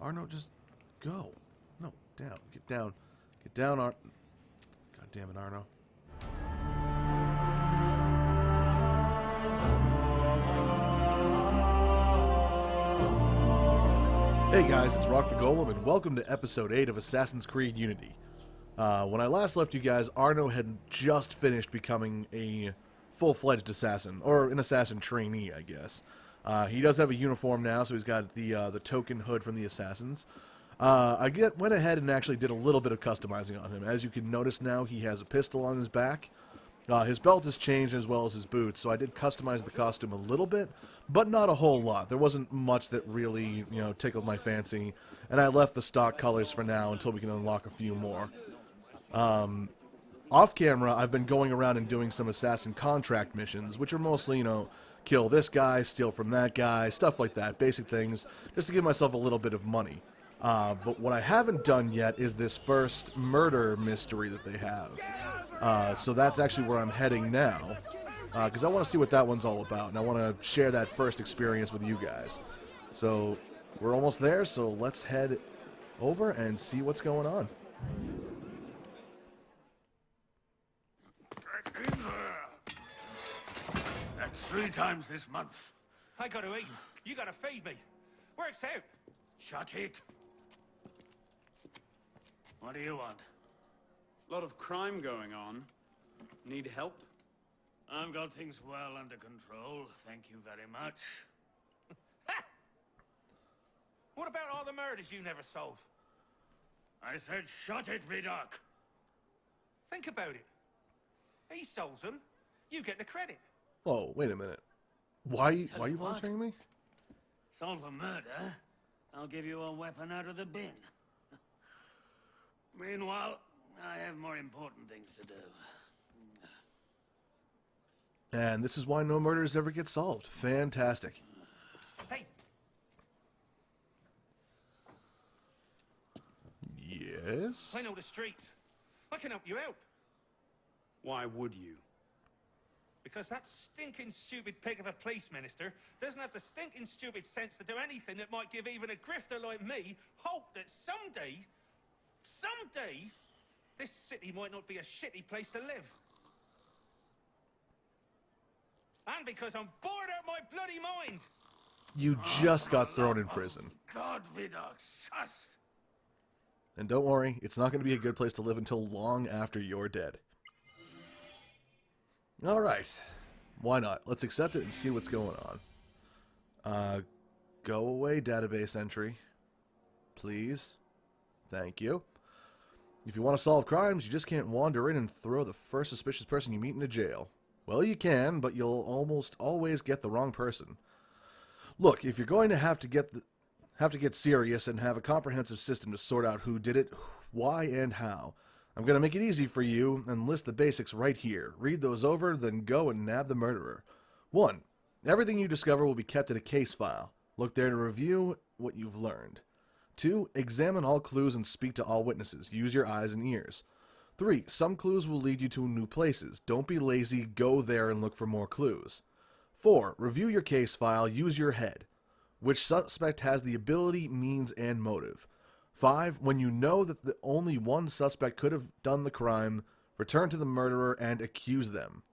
Arno, just go. No, down. Get down. Get down, God damn it, Arno. Hey guys, it's RockTheGolem, and welcome to Episode 8 of Assassin's Creed Unity. When I last left you guys, Arno had just finished becoming a full-fledged assassin, or an assassin trainee, I guess. He does have a uniform now, so he's got the token hood from the assassins. I went ahead and actually did a little bit of customizing on him. As you can notice now, he has a pistol on his back. His belt has changed as well as his boots, so I did customize the costume a little bit, but not a whole lot. There wasn't much that really, tickled my fancy, and I left the stock colors for now until we can unlock a few more. Off camera, I've been going around and doing some assassin contract missions, which are mostly, kill this guy, steal from that guy, stuff like that, basic things, just to give myself a little bit of money. But what I haven't done yet is this first murder mystery that they have. So that's actually where I'm heading now, because I want to see what that one's all about, and I want to share that first experience with you guys. So we're almost there, so let's head over and see what's going on. Get in there! That's 3 times this month. I gotta eat. You gotta feed me. Works out. Shut it. What do you want? A lot of crime going on. Need help? I've got things well under control, thank you very much. What about all the murders you never solve? I said shut it, Vidoc. Think about it. He solves them. You get the credit. Oh, wait a minute. Why are you what? volunteering me? Solve a murder, I'll give you a weapon out of the bin. Meanwhile, I have more important things to do. And this is why no murders ever get solved. Fantastic. Hey. Yes? I know the streets. I can help you out. Why would you? Because that stinking stupid pig of a police minister doesn't have the stinking stupid sense to do anything that might give even a grifter like me hope that someday, this city might not be a shitty place to live. And because I'm bored out of my bloody mind. You just got thrown in prison. God, Vidoc, shush! And don't worry, it's not going to be a good place to live until long after you're dead. Alright. Why not? Let's accept it and see what's going on. Go away, database entry. Please. Thank you. If you want to solve crimes, you just can't wander in and throw the first suspicious person you meet into jail. Well, you can, but you'll almost always get the wrong person. Look, if you're going to have to get serious and have a comprehensive system to sort out who did it, why, and how, I'm going to make it easy for you and list the basics right here. Read those over, then go and nab the murderer. 1. Everything you discover will be kept in a case file. Look there to review what you've learned. 2. Examine all clues and speak to all witnesses. Use your eyes and ears. 3. Some clues will lead you to new places. Don't be lazy. Go there and look for more clues. 4. Review your case file. Use your head. Which suspect has the ability, means, and motive? 5. When you know that only one suspect could have done the crime, return to the murderer and accuse them.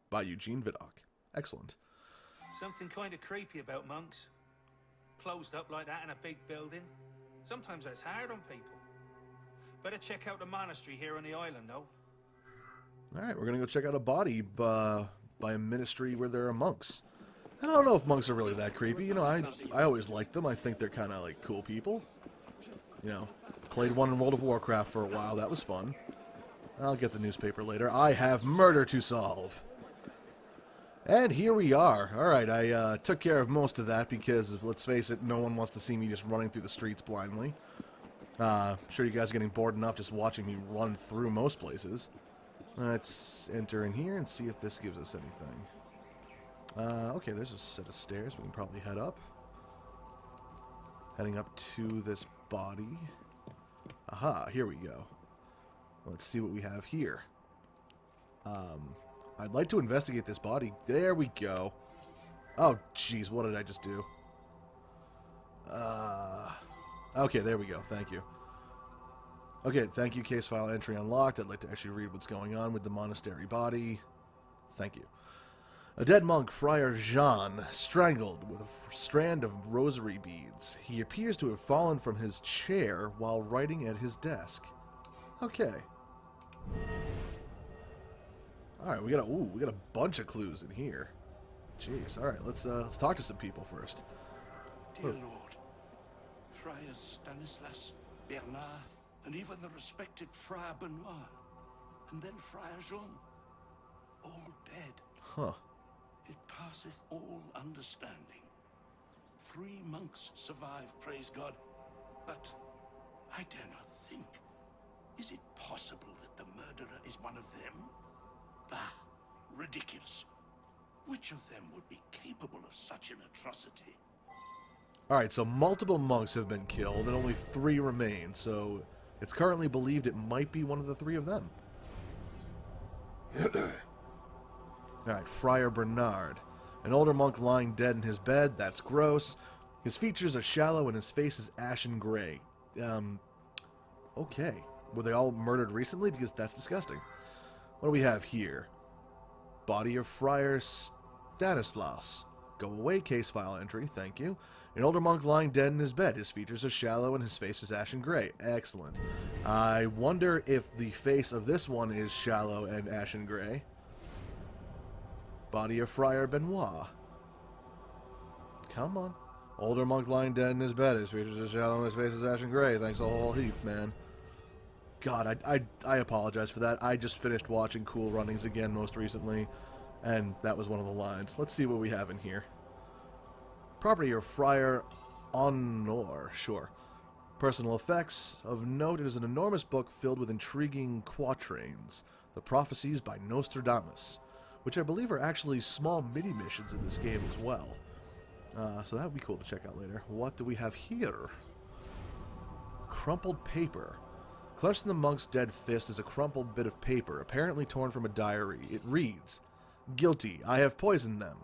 By Eugene Vidoc. Excellent. Something kind of creepy about monks. Closed up like that in a big building. Sometimes that's hard on people. Better check out the monastery here on the island, though. Alright, we're going to go check out a body by a ministry where there are monks. I don't know if monks are really that creepy. I always liked them. I think they're kind of like cool people. Played one in World of Warcraft for a while. That was fun. I'll get the newspaper later. I have murder to solve. And here we are. Alright, I took care of most of that because, let's face it, no one wants to see me just running through the streets blindly. I'm sure you guys are getting bored enough just watching me run through most places. Let's enter in here and see if this gives us anything. Okay, there's a set of stairs. We can probably head up. Heading up to this body. Aha, here we go. Let's see what we have here. I'd like to investigate this body. There we go. Oh, jeez, what did I just do? Okay, there we go. Thank you. Okay, thank you. Case file entry unlocked. I'd like to actually read what's going on with the monastery body. Thank you. A dead monk, Friar Jean, strangled with a strand of rosary beads. He appears to have fallen from his chair while writing at his desk. Okay. All right, we got a bunch of clues in here. Jeez. All right, let's talk to some people first. Dear Lord, Friars Stanislas, Bernard, and even the respected Friar Benoit, and then Friar Jean, all dead. Huh. It passeth all understanding. 3 monks survived, praise God, but I dare not think. Is it possible that the murderer is one of them? Ah, ridiculous. Which of them would be capable of such an atrocity? Alright, so multiple monks have been killed and only 3 remain, so it's currently believed it might be one of the 3 of them. Alright, Friar Bernard. An older monk lying dead in his bed. That's gross. His features are shallow and his face is ashen gray. Okay. Were they all murdered recently? Because that's disgusting. What do we have here? Body of Friar Stanislas. Go away, case file entry. Thank you. An older monk lying dead in his bed. His features are shallow and his face is ashen gray. Excellent. I wonder if the face of this one is shallow and ashen gray. Body of Friar Benoit. Come on. Older monk lying dead in his bed. His features are shallow and his face is ashen gray. Thanks a whole heap, man. God, I apologize for that. I just finished watching Cool Runnings again most recently, and that was one of the lines. Let's see what we have in here. Property of Friar Honor. Sure. Personal effects. Of note, it is an enormous book filled with intriguing quatrains. The Prophecies by Nostradamus, which I believe are actually small mini-missions in this game as well. So that would be cool to check out later. What do we have here? Crumpled paper. Clenched in the monk's dead fist is a crumpled bit of paper, apparently torn from a diary. It reads, "Guilty, I have poisoned them.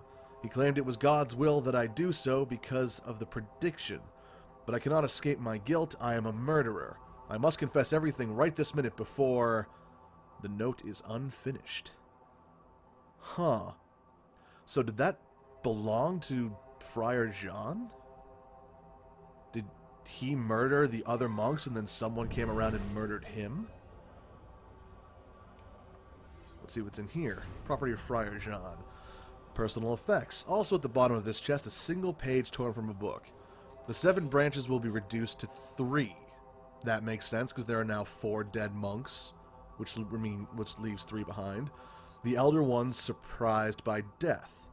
He claimed it was God's will that I do so because of the prediction. But I cannot escape my guilt. I am a murderer. I must confess everything right this minute before..." The note is unfinished. Huh. So did that belong to Friar Jean? Did he murder the other monks and then someone came around and murdered him? Let's see what's in here. Property of Friar Jean. Personal effects. Also at the bottom of this chest, a single page torn from a book. The 7 branches will be reduced to 3. That makes sense because there are now 4 dead monks, which leaves 3 behind. The elder ones surprised by death.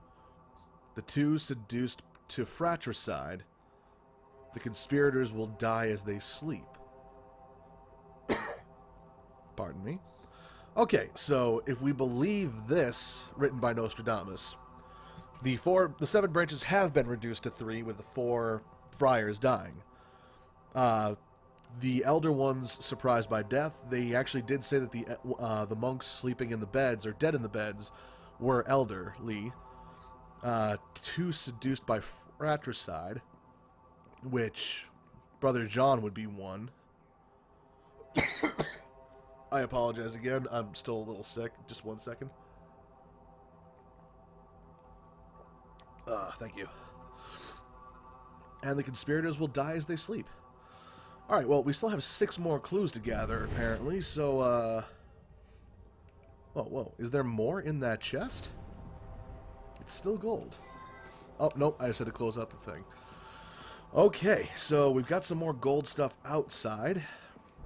The 2 seduced to fratricide. The conspirators will die as they sleep. Pardon me. Okay, so if we believe this, written by Nostradamus, the 7 branches have been reduced to 3 with the 4 friars dying. The elder ones surprised by death. They actually did say that the monks sleeping in the beds or dead in the beds were elderly. 2 seduced by fratricide, which Brother John would be 1. I apologize again. I'm still a little sick. Just 1 second. Thank you. And the conspirators will die as they sleep. Alright, well, we still have 6 more clues to gather, apparently, so, Whoa. Is there more in that chest? It's still gold. Oh, nope, I just had to close out the thing. Okay, so we've got some more gold stuff outside.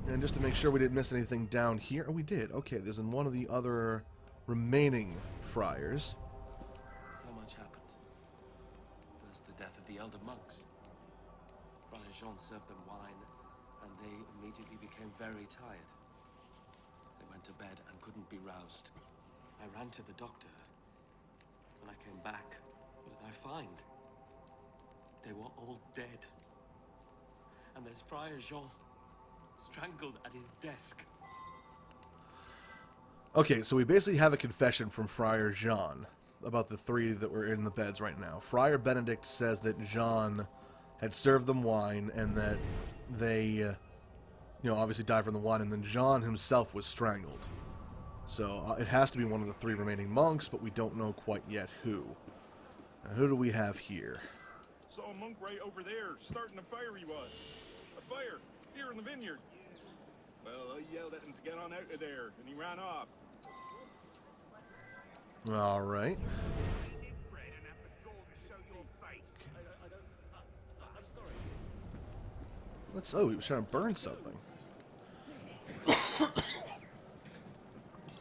And just to make sure we didn't miss anything down here. Oh, we did. Okay, there's in one of the other remaining friars. So much happened. First, the death of the elder monks. Friar Jean served them wine, and they immediately became very tired. They went to bed and couldn't be roused. I ran to the doctor. When I came back, what did I find? They were all dead. And there's Friar Jean, strangled at his desk. Okay, so we basically have a confession from Friar Jean about the 3 that were in the beds right now. Friar Benedict says that Jean had served them wine and that they, obviously died from the wine, and then Jean himself was strangled. So it has to be one of the 3 remaining monks, but we don't know quite yet who. Now, who do we have here? Saw a monk right over there, starting a fire he was. A fire, here in the vineyard. Well, I yelled at him to get on out of there, and he ran off. All right. Oh, he was trying to burn something.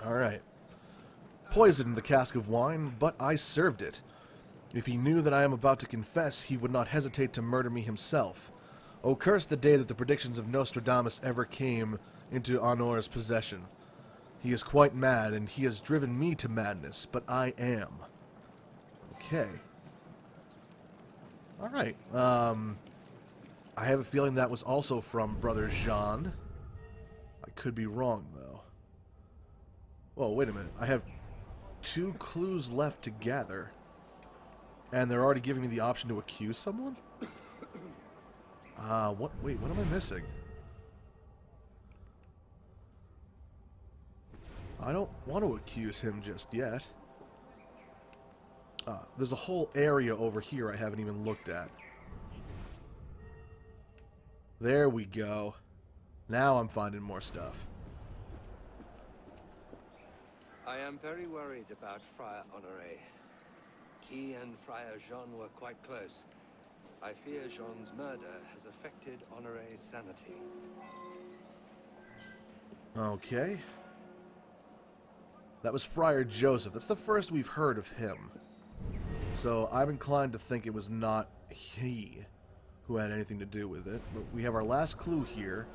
All right. Poisoned the cask of wine, but I served it. If he knew that I am about to confess, he would not hesitate to murder me himself. Oh, curse the day that the predictions of Nostradamus ever came into Honor's possession. He is quite mad, and he has driven me to madness, but I am. Okay. All right. I have a feeling that was also from Brother Jean. I could be wrong, though. Whoa, wait a minute. I have 2 clues left to gather. And they're already giving me the option to accuse someone? Wait, what am I missing? I don't want to accuse him just yet. There's a whole area over here I haven't even looked at. There we go. Now I'm finding more stuff. I am very worried about Friar Honoré. He and Friar Jean were quite close. I fear Jean's murder has affected Honoré's sanity. Okay. That was Friar Joseph. That's the first we've heard of him. So I'm inclined to think it was not he who had anything to do with it. But we have our last clue here,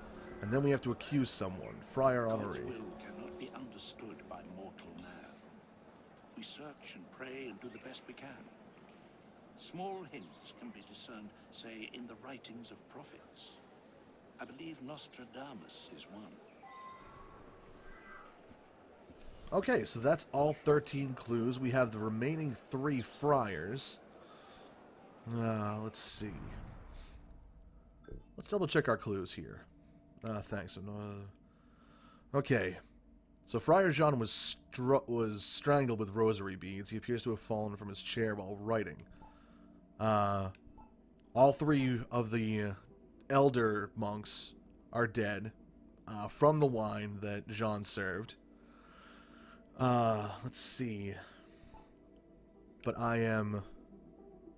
and then we have to accuse someone. Friar God's Honoré. will cannot be understood by mortal man. We search and pray and do the best we can. Small hints can be discerned, say, in the writings of prophets. I believe Nostradamus is one. Okay, so that's all 13 clues. We have the remaining 3 friars. Let's see. Let's double check our clues here. Thanks. Okay. So Friar Jean was strangled with rosary beads. He appears to have fallen from his chair while writing. All 3 of the elder monks are dead from the wine that Jean served. Let's see. But I am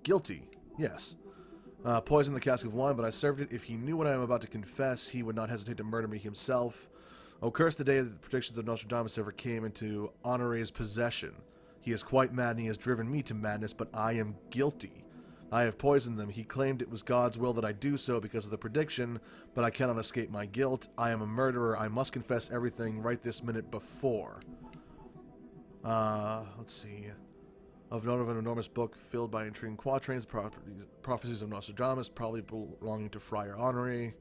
guilty. Yes. Poisoned the cask of wine, but I served it. If he knew what I am about to confess, he would not hesitate to murder me himself. Oh, curse the day that the predictions of Nostradamus ever came into Honoré's possession. He is quite mad, and he has driven me to madness, but I am guilty. I have poisoned them. He claimed it was God's will that I do so because of the prediction, but I cannot escape my guilt. I am a murderer. I must confess everything right this minute before. Let's see. Of note of an enormous book filled by intriguing quatrains, prophecies of Nostradamus, probably belonging to Friar Honoré.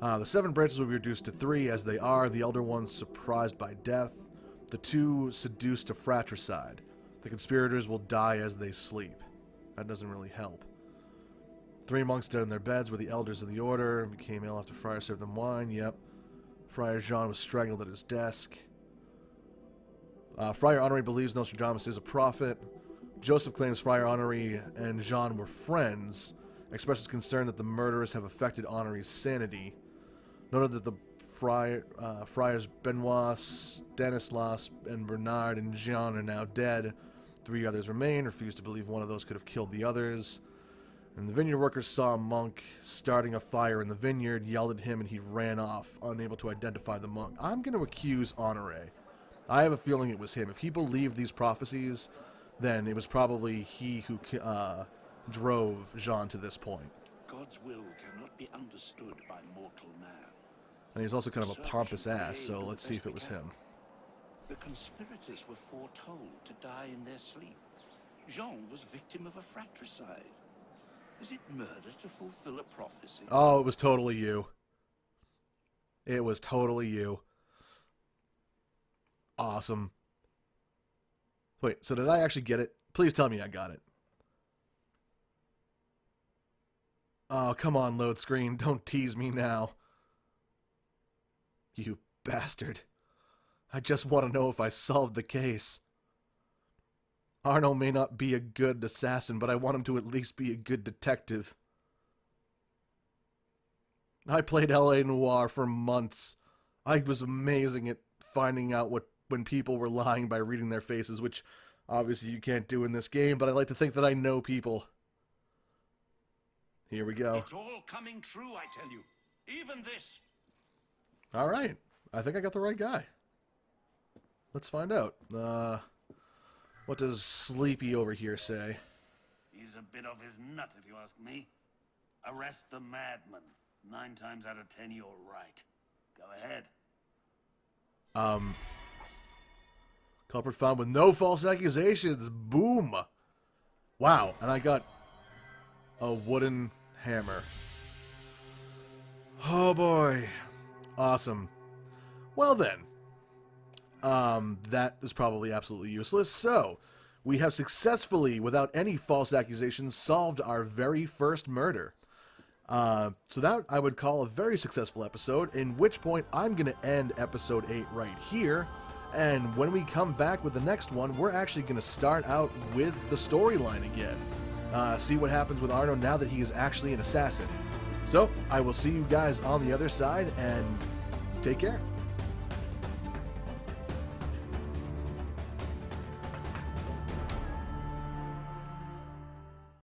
The 7 branches will be reduced to 3, as they are. The elder ones surprised by death. The 2 seduced to fratricide. The conspirators will die as they sleep. That doesn't really help. 3 monks dead in their beds were the elders of the order and became ill after Friar served them wine. Yep. Friar Jean was strangled at his desk. Friar Honoré believes Nostradamus is a prophet. Joseph claims Friar Honoré and Jean were friends. Expresses concern that the murderers have affected Honoré's sanity. Noted that the friars Benoit, Stanislas, and Bernard and Jean are now dead. 3 others remain. Refused to believe one of those could have killed the others. And the vineyard workers saw a monk starting a fire in the vineyard, yelled at him, and he ran off, unable to identify the monk. I'm going to accuse Honoré. I have a feeling it was him. If he believed these prophecies, then it was probably he who drove Jean to this point. God's will cannot be understood by mortal man. And he's also kind of a Search pompous and ass, pray so and do let's the see best if it we was can. him. The conspirators were foretold to die in their sleep. Jean was victim of a fratricide. Is it murder to fulfill a prophecy? Oh, it was totally you. It was totally you. Awesome. Wait, so did I actually get it? Please tell me I got it. Oh, come on, load screen. Don't tease me now. You bastard. I just want to know if I solved the case. Arno may not be a good assassin, but I want him to at least be a good detective. I played L.A. Noire for months. I was amazing at finding out when people were lying by reading their faces, which obviously you can't do in this game, but I like to think that I know people. Here we go. It's all coming true, I tell you. Even this. All right. I think I got the right guy. Let's find out. What does Sleepy over here say? He's a bit off his nut, if you ask me. Arrest the madman. 9 times out of 10, you're right. Go ahead. Culprit found with no false accusations. Boom. Wow. And I got a wooden hammer. Oh boy. Awesome. Well then. That is probably absolutely useless. So, we have successfully, without any false accusations, solved our very first murder. So that I would call a very successful episode, in which point I'm going to end episode 8 right here. And when we come back with the next one, we're actually going to start out with the storyline again. See what happens with Arno now that he is actually an assassin. So, I will see you guys on the other side, and take care.